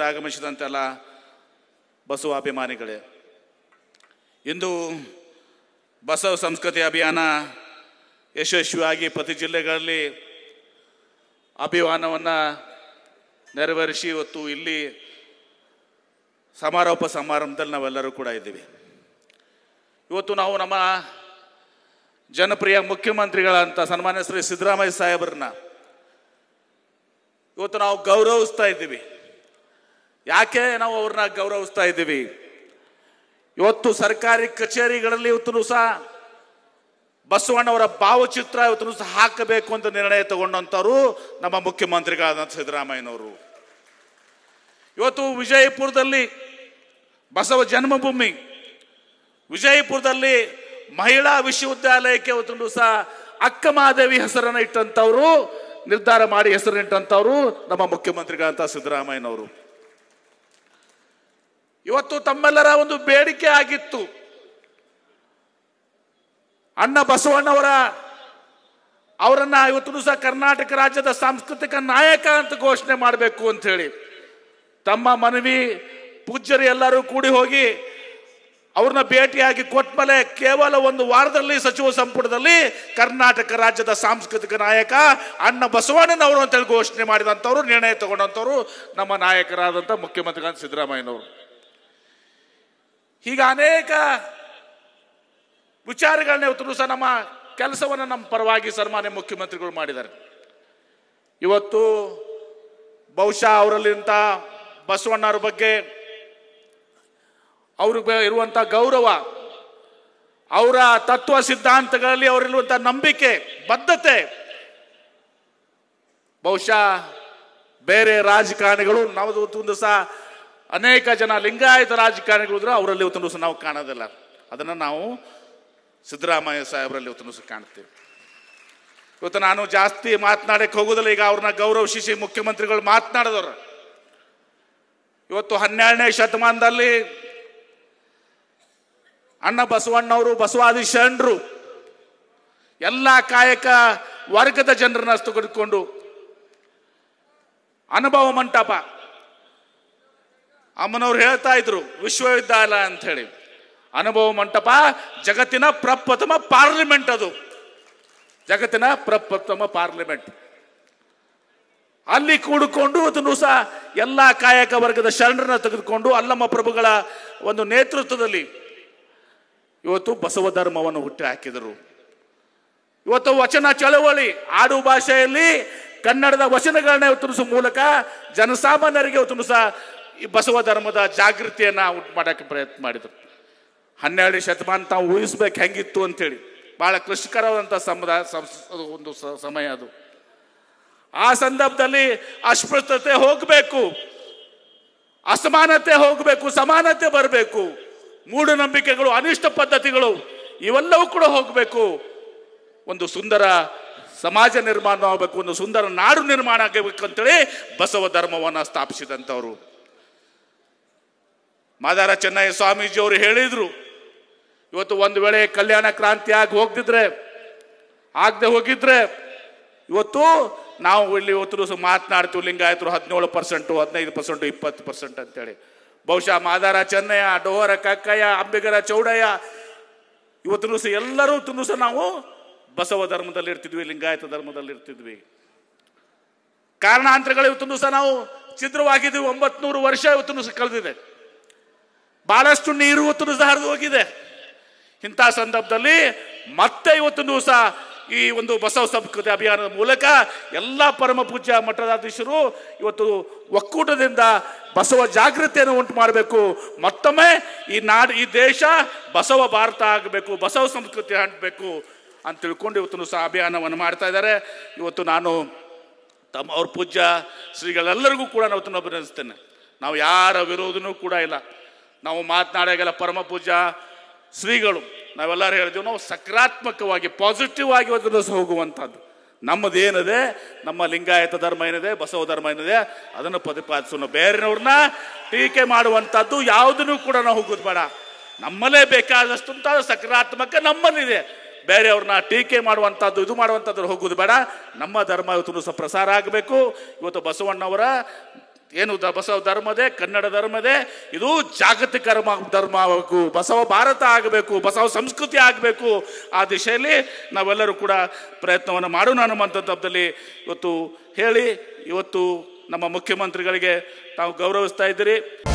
ಆಗಮಿಸಿದಂತೆಲ್ಲ ಬಸವಾಭಿಮಾನಿಗಳೇ, ಇಂದು ಬಸವ ಸಂಸ್ಕೃತಿ ಅಭಿಯಾನ ಯಶಸ್ವಿಯಾಗಿ ಪ್ರತಿ ಜಿಲ್ಲೆಗಳಲ್ಲಿ ಅಭಿಯಾನವನ್ನು ನೆರವೇರಿಸಿ ಇವತ್ತು ಇಲ್ಲಿ ಸಮಾರೋಪ ಸಮಾರಂಭದಲ್ಲಿ ನಾವೆಲ್ಲರೂ ಕೂಡ ಇದ್ದೀವಿ. ಇವತ್ತು ನಾವು ನಮ್ಮ ಜನಪ್ರಿಯ ಮುಖ್ಯಮಂತ್ರಿಗಳಂತ ಸನ್ಮಾನ್ಯ ಶ್ರೀ ಸಿದ್ದರಾಮಯ್ಯ ಸಾಹೇಬ್ರನ್ನ ಇವತ್ತು ನಾವು ಗೌರವಿಸ್ತಾ ಇದ್ದೀವಿ. ಯಾಕೆ ನಾವು ಅವ್ರನ್ನ ಗೌರವಿಸ್ತಾ ಇದ್ದೀವಿ? ಇವತ್ತು ಸರ್ಕಾರಿ ಕಚೇರಿಗಳಲ್ಲಿ ಇವತ್ತು ಸಹ ಬಸವಣ್ಣವರ ಭಾವಚಿತ್ರ ಇವತ್ತು ಸಹ ಹಾಕಬೇಕು ಅಂತ ನಿರ್ಣಯ ತಗೊಂಡಂಥವ್ರು ನಮ್ಮ ಮುಖ್ಯಮಂತ್ರಿಗಳಾದಂಥ ಸಿದ್ದರಾಮಯ್ಯನವರು. ಇವತ್ತು ವಿಜಯಪುರದಲ್ಲಿ ಬಸವ ಜನ್ಮಭೂಮಿ, ವಿಜಯಪುರದಲ್ಲಿ ಮಹಿಳಾ ವಿಶ್ವವಿದ್ಯಾಲಯಕ್ಕೆ ಇವತ್ತು ಸಹ ಅಕ್ಕ ಮಹಾದೇವಿ ಹೆಸರನ್ನು ಇಟ್ಟಂಥವ್ರು, ನಿರ್ಧಾರ ಮಾಡಿ ಹೆಸರಿಟ್ಟಂಥವ್ರು ನಮ್ಮ ಮುಖ್ಯಮಂತ್ರಿಗಳಂತ ಸಿದ್ದರಾಮಯ್ಯನವರು. ಇವತ್ತು ತಮ್ಮೆಲ್ಲರ ಒಂದು ಬೇಡಿಕೆ ಆಗಿತ್ತು, ಅಣ್ಣ ಬಸವಣ್ಣವರ ಅವರನ್ನ ಇವತ್ತು ಸಹ ಕರ್ನಾಟಕ ರಾಜ್ಯದ ಸಾಂಸ್ಕೃತಿಕ ನಾಯಕ ಅಂತ ಘೋಷಣೆ ಮಾಡಬೇಕು ಅಂತ ಹೇಳಿ ತಮ್ಮ ಮನವಿ ಪೂಜ್ಯರು ಎಲ್ಲರೂ ಕೂಡಿ ಹೋಗಿ ಅವ್ರನ್ನ ಭೇಟಿಯಾಗಿ ಕೊಟ್ಮೇಲೆ ಕೇವಲ ಒಂದು ವಾರದಲ್ಲಿ ಸಚಿವ ಸಂಪುಟದಲ್ಲಿ ಕರ್ನಾಟಕ ರಾಜ್ಯದ ಸಾಂಸ್ಕೃತಿಕ ನಾಯಕ ಅಣ್ಣ ಬಸವಣ್ಣನವರು ಅಂತೇಳಿ ಘೋಷಣೆ ಮಾಡಿದಂಥವ್ರು, ನಿರ್ಣಯ ತಗೊಂಡಂಥವ್ರು ನಮ್ಮ ನಾಯಕರಾದಂಥ ಮುಖ್ಯಮಂತ್ರಿಗಳಾದ ಸಿದ್ದರಾಮಯ್ಯನವರು. ಹೀಗೆ ಅನೇಕ ವಿಚಾರಗಳನ್ನ ಇವತ್ತು ಸಹ ನಮ್ಮ ಕೆಲಸವನ್ನು ನಮ್ಮ ಪರವಾಗಿ ಸನ್ಮಾನ್ಯ ಮುಖ್ಯಮಂತ್ರಿಗಳು ಮಾಡಿದ್ದಾರೆ. ಇವತ್ತು ಬಹುಶಃ ಅವರಲ್ಲಿಂತ ಬಸವಣ್ಣವ್ರ ಬಗ್ಗೆ ಅವ್ರಿಗೆ ಇರುವಂಥ ಗೌರವ, ಅವರ ತತ್ವ ಸಿದ್ಧಾಂತಗಳಲ್ಲಿ ಅವರಿರುವಂಥ ನಂಬಿಕೆ, ಬದ್ಧತೆ ಬಹುಶಃ ಬೇರೆ ರಾಜಕಾರಣಿಗಳು ನಾವು ಒಂದು ಸಹ ಅನೇಕ ಜನ ಲಿಂಗಾಯತ ರಾಜಕಾರಣಿಗಳು ಅವರಲ್ಲಿ ಇವತ್ತು ಸಹ ನಾವು ಕಾಣೋದಿಲ್ಲ. ಅದನ್ನು ನಾವು ಸಿದ್ದರಾಮಯ್ಯ ಸಾಹೇಬರಲ್ಲಿ ಇವತ್ತು ಸಹ ಕಾಣ್ತೀವಿ. ಇವತ್ತು ನಾನು ಜಾಸ್ತಿ ಮಾತನಾಡಕ್ಕೆ ಹೋಗೋದಿಲ್ಲ. ಈಗ ಅವ್ರನ್ನ ಗೌರವಿಸಿ ಮುಖ್ಯಮಂತ್ರಿಗಳು ಮಾತನಾಡಿದವರು. ಇವತ್ತು 12ನೇ ಶತಮಾನದಲ್ಲಿ ಅಣ್ಣ ಬಸವಣ್ಣವರು ಬಸವಾದಿ ಶರಣರು ಎಲ್ಲ ಕಾಯಕ ವರ್ಗದ ಜನರನ್ನ ತೆಗೆದುಕೊಂಡು ಅನುಭವ ಮಂಟಪ, ಅಮ್ಮನವ್ರು ಹೇಳ್ತಾ ಇದ್ರು ವಿಶ್ವವಿದ್ಯಾಲಯ ಅಂತ ಹೇಳಿ, ಅನುಭವ ಮಂಟಪ ಜಗತ್ತಿನ ಪ್ರಪ್ರಥಮ ಪಾರ್ಲಿಮೆಂಟ್, ಅದು ಜಗತ್ತಿನ ಪ್ರಪ್ರಥಮ ಪಾರ್ಲಿಮೆಂಟ್. ಅಲ್ಲಿ ಕೂಡಿಕೊಂಡು ಅದನ್ನು ಸಹ ಎಲ್ಲ ಕಾಯಕ ವರ್ಗದ ಶರಣರನ್ನ ತೆಗೆದುಕೊಂಡು ಅಲ್ಲಮ್ಮ ಪ್ರಭುಗಳ ಒಂದು ನೇತೃತ್ವದಲ್ಲಿ ಇವತ್ತು ಬಸವ ಧರ್ಮವನ್ನು ಹುಟ್ಟಿ ಹಾಕಿದರು. ಇವತ್ತು ವಚನ ಚಳವಳಿ, ಆಡು ಭಾಷೆಯಲ್ಲಿ ಕನ್ನಡದ ವಚನಗಳನ್ನ ಇವತ್ತು ಮೂಲಕ ಜನಸಾಮಾನ್ಯರಿಗೆ ಇವತ್ತು ಸಹ ಈ ಬಸವ ಧರ್ಮದ ಜಾಗೃತಿಯನ್ನು ಉಂಟು ಮಾಡೋಕ್ಕೆ ಪ್ರಯತ್ನ ಮಾಡಿದರು. 12ನೇ ಶತಮಾನ ತಾವು ಊಹಿಸ್ಬೇಕು ಹೆಂಗಿತ್ತು ಅಂತೇಳಿ. ಬಹಳ ಕ್ಲಿಷ್ಟಕರವಾದಂಥ ಒಂದು ಸಮಯ ಅದು. ಆ ಸಂದರ್ಭದಲ್ಲಿ ಅಸ್ಪೃಶ್ಯತೆ ಹೋಗಬೇಕು, ಅಸಮಾನತೆ ಹೋಗಬೇಕು, ಸಮಾನತೆ ಬರಬೇಕು, ಮೂಢನಂಬಿಕೆಗಳು, ಅನಿಷ್ಟ ಪದ್ಧತಿಗಳು ಇವೆಲ್ಲವೂ ಕೂಡ ಹೋಗಬೇಕು, ಒಂದು ಸುಂದರ ಸಮಾಜ ನಿರ್ಮಾಣ ಆಗಬೇಕು, ಒಂದು ಸುಂದರ ನಾಡು ನಿರ್ಮಾಣ ಆಗಬೇಕಂತೇಳಿ ಬಸವ ಧರ್ಮವನ್ನು ಸ್ಥಾಪಿಸಿದಂಥವ್ರು. ಮಾದಾರ ಚೆನ್ನಯ್ಯ ಸ್ವಾಮೀಜಿಯವರು ಹೇಳಿದ್ರು, ಇವತ್ತು ಒಂದು ವೇಳೆ ಕಲ್ಯಾಣ ಕ್ರಾಂತಿ ಆಗದೆ ಹೋಗಿದ್ರೆ ಇವತ್ತು ನಾವು ಇಲ್ಲಿ ಇವತ್ತು ಮಾತನಾಡ್ತೀವಿ ಲಿಂಗಾಯತರು 17%, 15%, 20% ಅಂತೇಳಿ. ಬಹುಶಃ ಮಾದಾರ ಚೆನ್ನಯ್ಯ, ಡೋಹರ ಕಕ್ಕಯ್ಯ, ಅಂಬಿಗರ ಚೌಡಯ್ಯ ಇವತ್ತು ಸಹ ಎಲ್ಲರೂ ಸಹ ನಾವು ಬಸವ ಧರ್ಮದಲ್ಲಿ ಇರ್ತಿದ್ವಿ, ಲಿಂಗಾಯತ ಧರ್ಮದಲ್ಲಿ ಇರ್ತಿದ್ವಿ. ಕಾರಣಾಂತರಗಳು ಇವತ್ತು ಸಹ ನಾವು ಛಿದ್ರವಾಗಿದ್ವಿ. 900 ವರ್ಷ ಇವತ್ತು ಸಹ ಕಳೆದಿದೆ. ಬಹಳಷ್ಟು ನೀರು ಇವತ್ತು ಸಹ ಹರಿದು ಹೋಗಿದೆ. ಇಂಥ ಸಂದರ್ಭದಲ್ಲಿ ಮತ್ತೆ ಇವತ್ತು ಸಹ ಈ ಒಂದು ಬಸವ ಸಂಸ್ಕೃತಿ ಅಭಿಯಾನದ ಮೂಲಕ ಎಲ್ಲ ಪರಮ ಪೂಜ್ಯ ಮಠಾಧೀಶರು ಇವತ್ತು ಒಕ್ಕೂಟದಿಂದ ಬಸವ ಜಾಗೃತಿಯನ್ನು ಉಂಟು ಮಾಡಬೇಕು. ಮತ್ತೊಮ್ಮೆ ಈ ನಾಡು, ಈ ದೇಶ ಬಸವ ಭಾರತ ಆಗಬೇಕು, ಬಸವ ಸಂಸ್ಕೃತಿ ಆಗಬೇಕು ಅಂತ ತಿಳ್ಕೊಂಡು ಇವತ್ತು ಸಹ ಅಭಿಯಾನವನ್ನು ಮಾಡ್ತಾ ಇದ್ದಾರೆ. ಇವತ್ತು ನಾನು ಅವ್ರ ಪೂಜ್ಯ ಶ್ರೀಗಳೆಲ್ಲರಿಗೂ ಕೂಡ ಇವತ್ತು ಅಭಿನಂದಿಸ್ತೇನೆ. ನಾವು ಯಾರ ವಿರೋಧನೂ ಕೂಡ ಇಲ್ಲ. ನಾವು ಮಾತನಾಡೋಗೆಲ್ಲ ಪರಮ ಪೂಜ್ಯ ಶ್ರೀಗಳು ನಾವೆಲ್ಲರೂ ಹೇಳಿದ್ವಿ, ನಾವು ಸಕಾರಾತ್ಮಕವಾಗಿ ಪಾಸಿಟಿವ್ ಆಗಿ ಹೋಗುವಂಥದ್ದು. ನಮ್ಮದೇನಿದೆ, ನಮ್ಮ ಲಿಂಗಾಯತ ಧರ್ಮ ಏನಿದೆ, ಬಸವ ಧರ್ಮ ಏನಿದೆ ಅದನ್ನು ಪ್ರತಿಪಾದಿಸೋಣ. ಬೇರೆಯವ್ರನ್ನ ಟೀಕೆ ಮಾಡುವಂಥದ್ದು ಯಾವುದನ್ನು ಕೂಡ ನಾವು ಹೋಗೋದು ಬೇಡ. ನಮ್ಮಲ್ಲೇ ಬೇಕಾದಷ್ಟು ಸಕಾರಾತ್ಮಕ ನಮ್ಮಲ್ಲಿದೆ. ಬೇರೆಯವ್ರನ್ನ ಟೀಕೆ ಮಾಡುವಂಥದ್ದು, ಇದು ಮಾಡುವಂಥದ್ದು ಹೋಗೋದು ಬೇಡ. ನಮ್ಮ ಧರ್ಮ ಇವತ್ತು ಸಹ ಪ್ರಸಾರ ಆಗಬೇಕು. ಇವತ್ತು ಬಸವಣ್ಣವರ ಏನು ಬಸವ ಧರ್ಮದೇ, ಕನ್ನಡ ಧರ್ಮದೇ, ಇದು ಜಾಗತಿಕ ಧರ್ಮ ಆಗಬೇಕು, ಬಸವ ಭಾರತ ಆಗಬೇಕು, ಬಸವ ಸಂಸ್ಕೃತಿ ಆಗಬೇಕು. ಆ ದಿಶೆಯಲ್ಲಿ ನಾವೆಲ್ಲರೂ ಕೂಡ ಪ್ರಯತ್ನವನ್ನು ಮಾಡೋಣ ಅನ್ನುವಂಥದ್ದಲ್ಲಿ ಇವತ್ತು ಹೇಳಿ, ಇವತ್ತು ನಮ್ಮ ಮುಖ್ಯಮಂತ್ರಿಗಳಿಗೆ ನಾವು ಗೌರವಿಸ್ತಾ ಇದ್ದೀರಿ.